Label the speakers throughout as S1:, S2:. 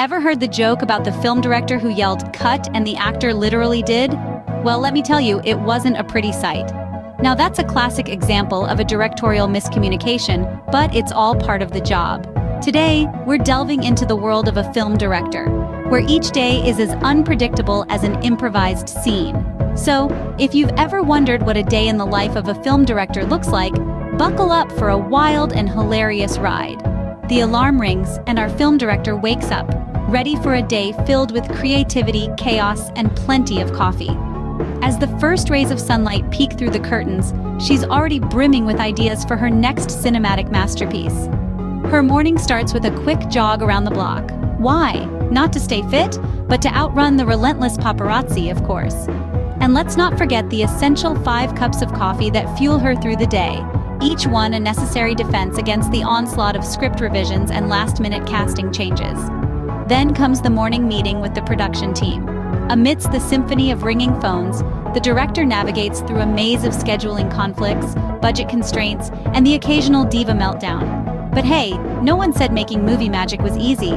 S1: Ever heard the joke about the film director who yelled "cut" and the actor literally did? Well, let me tell you, it wasn't a pretty sight. Now that's a classic example of a directorial miscommunication, but it's all part of the job. Today, we're delving into the world of a film director, where each day is as unpredictable as an improvised scene. So, if you've ever wondered what a day in the life of a film director looks like, buckle up for a wild and hilarious ride. The alarm rings and our film director wakes up, ready for a day filled with creativity, chaos, and plenty of coffee. As the first rays of sunlight peek through the curtains, she's already brimming with ideas for her next cinematic masterpiece. Her morning starts with a quick jog around the block. Why? Not to stay fit, but to outrun the relentless paparazzi, of course. And let's not forget the essential 5 cups of coffee that fuel her through the day, each one a necessary defense against the onslaught of script revisions and last-minute casting changes. Then comes the morning meeting with the production team. Amidst the symphony of ringing phones, the director navigates through a maze of scheduling conflicts, budget constraints, and the occasional diva meltdown. But hey, no one said making movie magic was easy.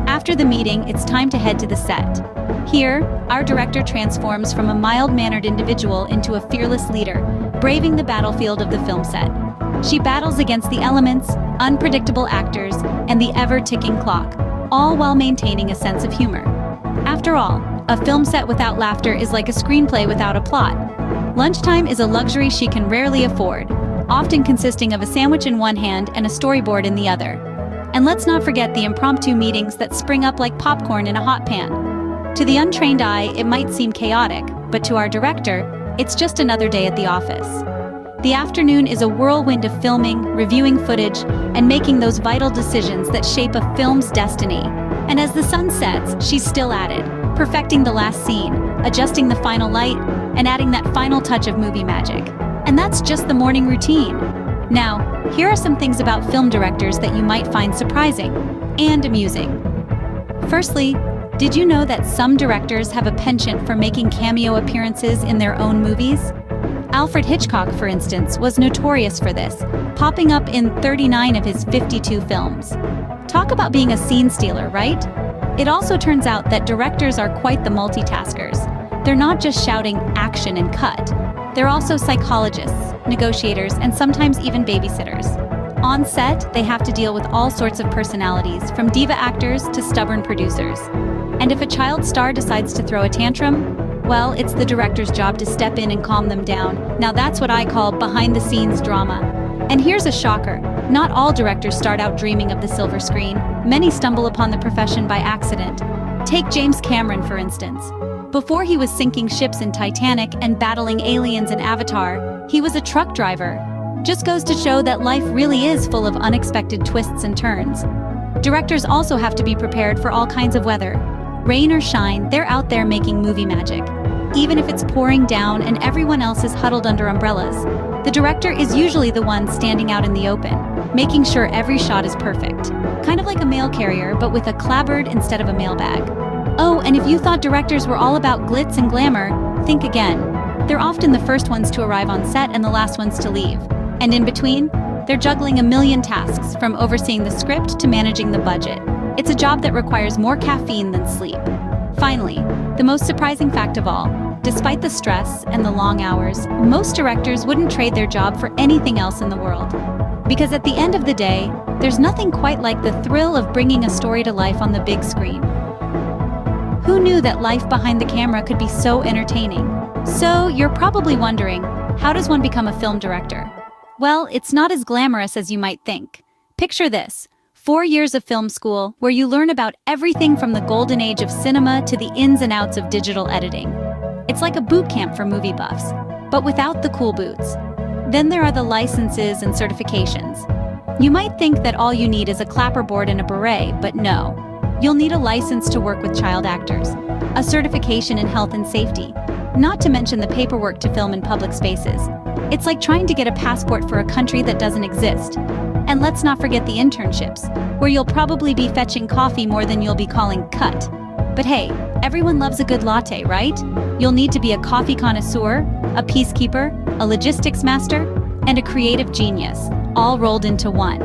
S1: After the meeting, it's time to head to the set. Here, our director transforms from a mild-mannered individual into a fearless leader, braving the battlefield of the film set. She battles against the elements, unpredictable actors, and the ever-ticking clock, all while maintaining a sense of humor. After all, a film set without laughter is like a screenplay without a plot. Lunchtime is a luxury she can rarely afford, often consisting of a sandwich in one hand and a storyboard in the other. And let's not forget the impromptu meetings that spring up like popcorn in a hot pan. To the untrained eye, it might seem chaotic, but to our director, it's just another day at the office. The afternoon is a whirlwind of filming, reviewing footage, and making those vital decisions that shape a film's destiny. And as the sun sets, she's still at it, perfecting the last scene, adjusting the final light, and adding that final touch of movie magic. And that's just the morning routine. Now, here are some things about film directors that you might find surprising and amusing. Firstly, did you know that some directors have a penchant for making cameo appearances in their own movies? Alfred Hitchcock, for instance, was notorious for this, popping up in 39 of his 52 films. Talk about being a scene stealer, right? It also turns out that directors are quite the multitaskers. They're not just shouting action and cut. They're also psychologists, negotiators, and sometimes even babysitters. On set, they have to deal with all sorts of personalities, from diva actors to stubborn producers. And if a child star decides to throw a tantrum, well, it's the director's job to step in and calm them down. Now that's what I call behind-the-scenes drama. And here's a shocker. Not all directors start out dreaming of the silver screen. Many stumble upon the profession by accident. Take James Cameron, for instance. Before he was sinking ships in Titanic and battling aliens in Avatar, he was a truck driver. Just goes to show that life really is full of unexpected twists and turns. Directors also have to be prepared for all kinds of weather. Rain or shine, they're out there making movie magic. Even if it's pouring down and everyone else is huddled under umbrellas, the director is usually the one standing out in the open, making sure every shot is perfect. Kind of like a mail carrier, but with a clapboard instead of a mailbag. Oh, and if you thought directors were all about glitz and glamour, think again. They're often the first ones to arrive on set and the last ones to leave. And in between, they're juggling a million tasks, from overseeing the script to managing the budget. It's a job that requires more caffeine than sleep. Finally, the most surprising fact of all, despite the stress and the long hours, most directors wouldn't trade their job for anything else in the world. Because at the end of the day, there's nothing quite like the thrill of bringing a story to life on the big screen. Who knew that life behind the camera could be so entertaining? So, you're probably wondering, how does one become a film director? Well, it's not as glamorous as you might think. Picture this: 4 years of film school, where you learn about everything from the golden age of cinema to the ins and outs of digital editing. It's like a boot camp for movie buffs, but without the cool boots. Then there are the licenses and certifications. You might think that all you need is a clapperboard and a beret, but no. You'll need a license to work with child actors, a certification in health and safety, not to mention the paperwork to film in public spaces. It's like trying to get a passport for a country that doesn't exist. And let's not forget the internships, where you'll probably be fetching coffee more than you'll be calling cut. But hey, everyone loves a good latte, right? You'll need to be a coffee connoisseur, a peacekeeper, a logistics master, and a creative genius, all rolled into one.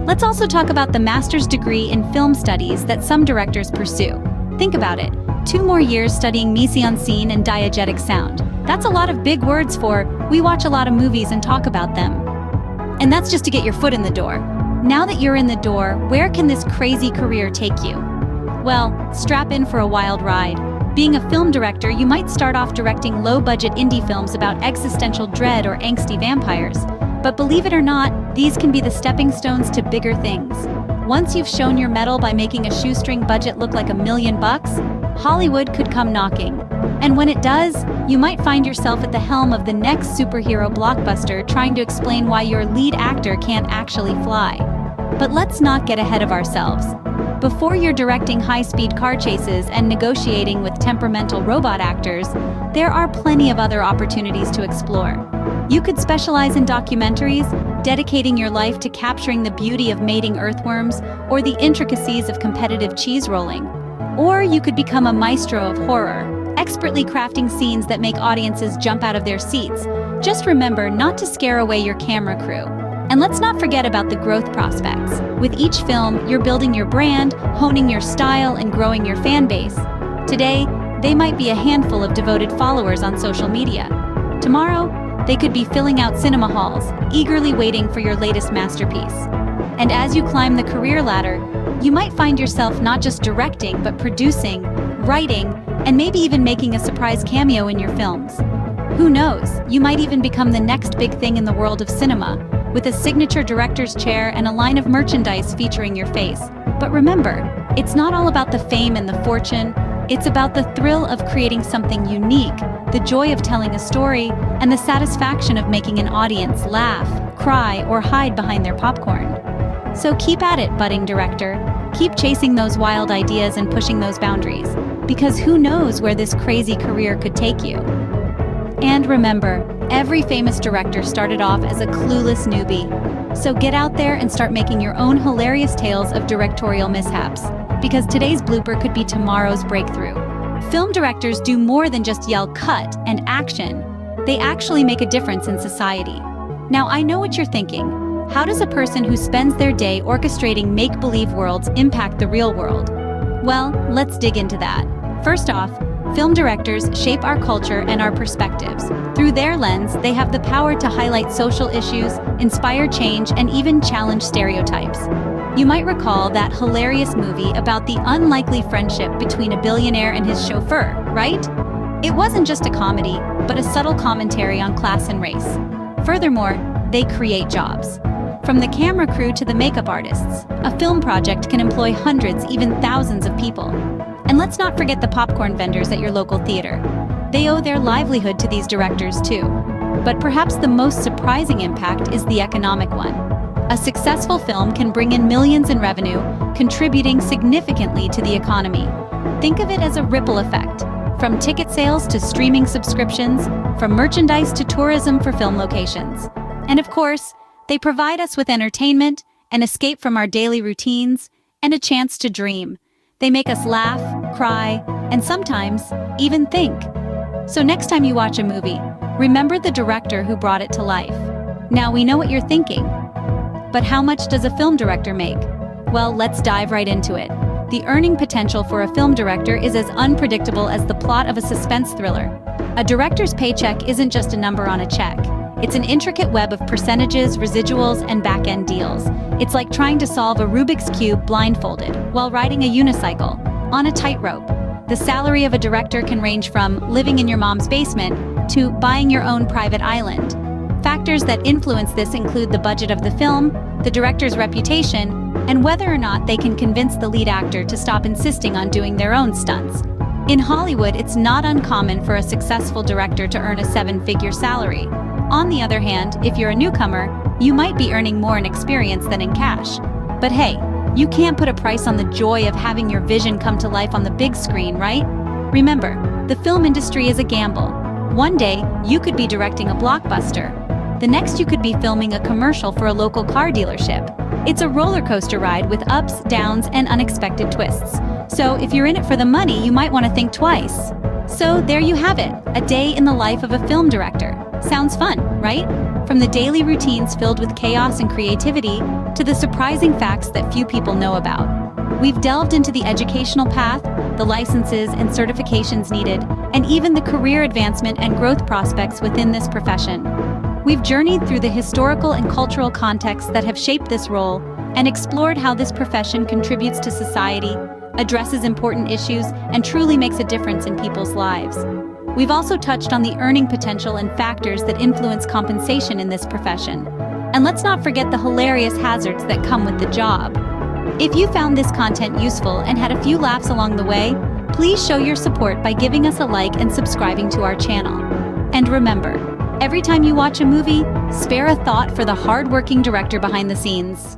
S1: Let's also talk about the master's degree in film studies that some directors pursue. Think about it. 2 more years studying mise-en-scene and diegetic sound. That's a lot of big words for, we watch a lot of movies and talk about them. And that's just to get your foot in the door. Now that you're in the door, where can this crazy career take you? Well, strap in for a wild ride. Being a film director, you might start off directing low-budget indie films about existential dread or angsty vampires. But believe it or not, these can be the stepping stones to bigger things. Once you've shown your mettle by making a shoestring budget look like $1 million, Hollywood could come knocking. And when it does, you might find yourself at the helm of the next superhero blockbuster trying to explain why your lead actor can't actually fly. But let's not get ahead of ourselves. Before you're directing high-speed car chases and negotiating with temperamental robot actors, there are plenty of other opportunities to explore. You could specialize in documentaries, dedicating your life to capturing the beauty of mating earthworms or the intricacies of competitive cheese rolling. Or you could become a maestro of horror, expertly crafting scenes that make audiences jump out of their seats. Just remember not to scare away your camera crew. And let's not forget about the growth prospects. With each film, you're building your brand, honing your style, and growing your fan base. Today, they might be a handful of devoted followers on social media. Tomorrow, they could be filling out cinema halls, eagerly waiting for your latest masterpiece. And as you climb the career ladder, you might find yourself not just directing, but producing, writing, and maybe even making a surprise cameo in your films. Who knows, you might even become the next big thing in the world of cinema, with a signature director's chair and a line of merchandise featuring your face. But remember, it's not all about the fame and the fortune. It's about the thrill of creating something unique, the joy of telling a story, and the satisfaction of making an audience laugh, cry, or hide behind their popcorn. So keep at it, budding director. Keep chasing those wild ideas and pushing those boundaries, because who knows where this crazy career could take you. And remember, every famous director started off as a clueless newbie. So get out there and start making your own hilarious tales of directorial mishaps, because today's blooper could be tomorrow's breakthrough. Film directors do more than just yell cut and action. They actually make a difference in society. Now, I know what you're thinking. How does a person who spends their day orchestrating make-believe worlds impact the real world? Well, let's dig into that. First off, film directors shape our culture and our perspectives. Through their lens, they have the power to highlight social issues, inspire change, and even challenge stereotypes. You might recall that hilarious movie about the unlikely friendship between a billionaire and his chauffeur, right? It wasn't just a comedy, but a subtle commentary on class and race. Furthermore, they create jobs. From the camera crew to the makeup artists, a film project can employ hundreds, even thousands of people. And let's not forget the popcorn vendors at your local theater. They owe their livelihood to these directors too. But perhaps the most surprising impact is the economic one. A successful film can bring in millions in revenue, contributing significantly to the economy. Think of it as a ripple effect. From ticket sales to streaming subscriptions, from merchandise to tourism for film locations. And of course, they provide us with entertainment, an escape from our daily routines, and a chance to dream. They make us laugh, cry, and sometimes even think. So next time you watch a movie, remember the director who brought it to life. Now we know what you're thinking. But how much does a film director make? Well, let's dive right into it. The earning potential for a film director is as unpredictable as the plot of a suspense thriller. A director's paycheck isn't just a number on a check. It's an intricate web of percentages, residuals, and back-end deals. It's like trying to solve a Rubik's Cube blindfolded while riding a unicycle on a tightrope. The salary of a director can range from living in your mom's basement to buying your own private island. Factors that influence this include the budget of the film, the director's reputation, and whether or not they can convince the lead actor to stop insisting on doing their own stunts. In Hollywood, it's not uncommon for a successful director to earn a 7-figure salary. On the other hand, if you're a newcomer, you might be earning more in experience than in cash. But hey, you can't put a price on the joy of having your vision come to life on the big screen, right? Remember, the film industry is a gamble. One day, you could be directing a blockbuster. The next, you could be filming a commercial for a local car dealership. It's a roller coaster ride with ups, downs, and unexpected twists. So if you're in it for the money, you might want to think twice. So there you have it, a day in the life of a film director. Sounds fun, right? from the daily routines filled with chaos and creativity to the surprising facts that few people know about. We've delved into the educational path, the licenses and certifications needed, and even the career advancement and growth prospects within this profession. We've journeyed through the historical and cultural contexts that have shaped this role and explored how this profession contributes to society, addresses important issues, and truly makes a difference in people's lives. We've also touched on the earning potential and factors that influence compensation in this profession. And let's not forget the hilarious hazards that come with the job. If you found this content useful and had a few laughs along the way, please show your support by giving us a like and subscribing to our channel. And remember, every time you watch a movie, spare a thought for the hard-working director behind the scenes.